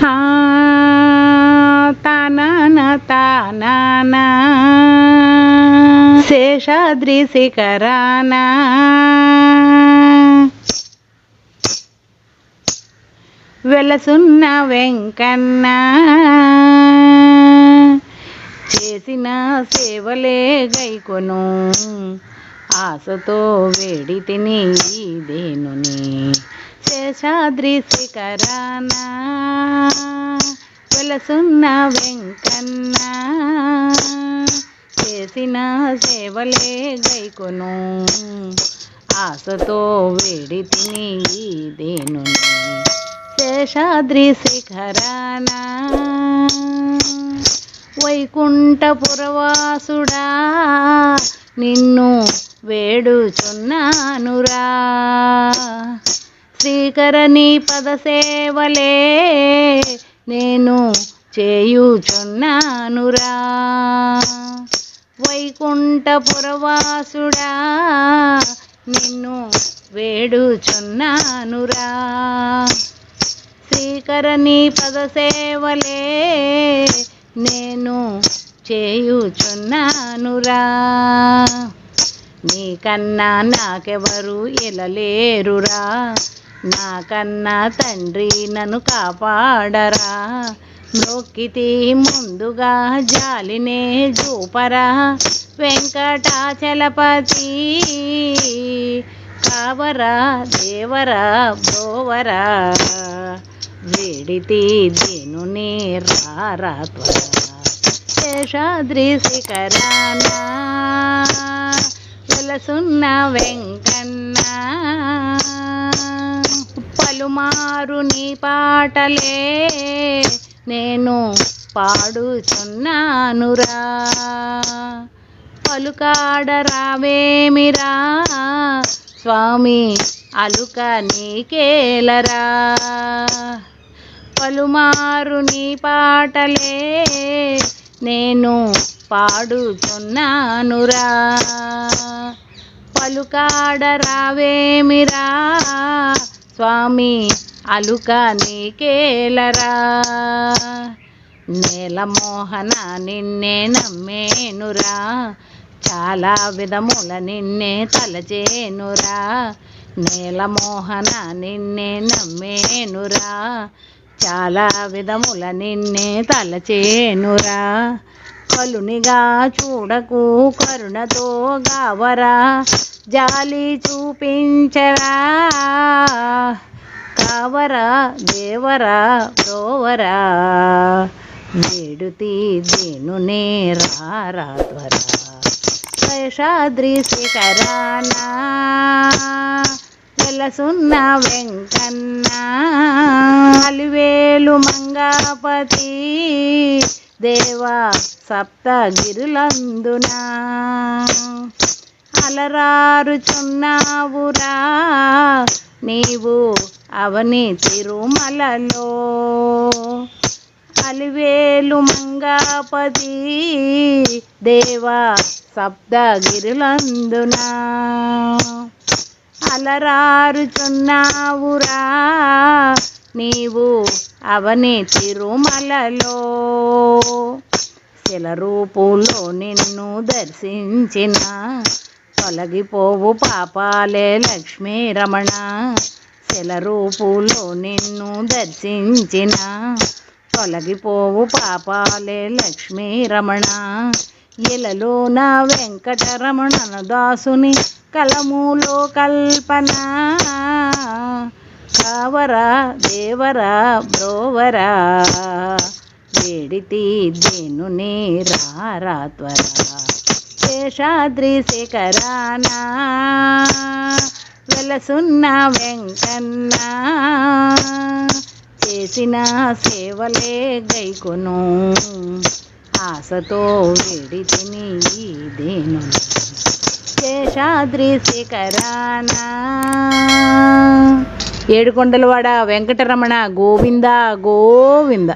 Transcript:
హా తానా తానా శేషాద్రి శిఖరాన వెలసున్న వెంకన్న చేసిన సేవలే గైకొను ఆశతో వేడి తిని దేనుని శేషాద్రి శిఖరాన వెలసున్న వెంకన్న చేసిన సేవలే గైకొను ఆశతో వేడి తిని దేనుని శేషాద్రి శిఖరాన వైకుంఠపురవాసుడా నిన్ను వేడుచున్నానురా శ్రీకరణి పదసేవలే నేను చేయుచున్నానురా వైకుంఠపురవాసుడా నిన్ను వేడుచున్నానురా శ్రీకరణి పదసేవలే నేను చేయుచున్నానురా నీకన్నా నాకెవరు ఎలలేరురా నాకన్నా తండ్రి నన్ను కాపాడరా మ్రొక్కితి ముందుగా జాలినే చూపరా వెంకటాచలపతి కావరా దేవరా బ్రోవరా వేడితి దేనుని రారా త్వరా శేషాద్రి శిఖరాన వెలసున్న వెంకన్న పలుమారు నీ పాటలే నేను పాడుచున్నానురా పలుకాడరావేమిరా స్వామి అలుక నీకేలరా పలుమారు నీ పాటలే నేను పాడుచున్నానురా పలుకాడరావేమిరా స్వామి అలుక నీకేలరా నేలమోహన నిన్నే నమ్మేనురా చాలా విధముల నిన్నే తలచేనురా నేలమోహన నిన్నే నమ్మేనురా చాలా విధముల నిన్నే తలచేనురా కలునిగా చూడకు కరుణతో గావరా జాలి చూపించరా కావరా దేవరా బ్రోవరా వేడుతి దేనునే రారా త్వరా శేషాద్రి శిఖరాన వెలసున్న వెంకన్న అలివేలు మంగాపతి దేవా సప్తగిరులందున అలరారుచున్నావురా నీవు అవని తిరుమలలో అలివేలు మంగాపతి దేవా సప్తగిరులందున అలరారుచున్నావురా నీవు అవని తిరుమలలో శిలరూపులో నిన్ను దర్శించిన తొలగిపోవు పాపాలే లక్ష్మీ రమణ శిలరూపులో నిన్ను దర్శించిన తొలగిపోవు పాపాలే లక్ష్మీ రమణ ఇలలో నా వెంకటరమణ దాసుని కలములో కల్పన కావరా దేవరా బ్రోవరా వేడితి దేనుని రారా త్వరా శేషాద్రి శిఖరాన వెలసున్న వెంకన్న చేసిన సేవలే గైకొను ఆశతో వేడి తిని దేను శేషాద్రి శిఖరాన ఏడుకొండలవాడ వెంకటరమణ గోవింద గోవింద.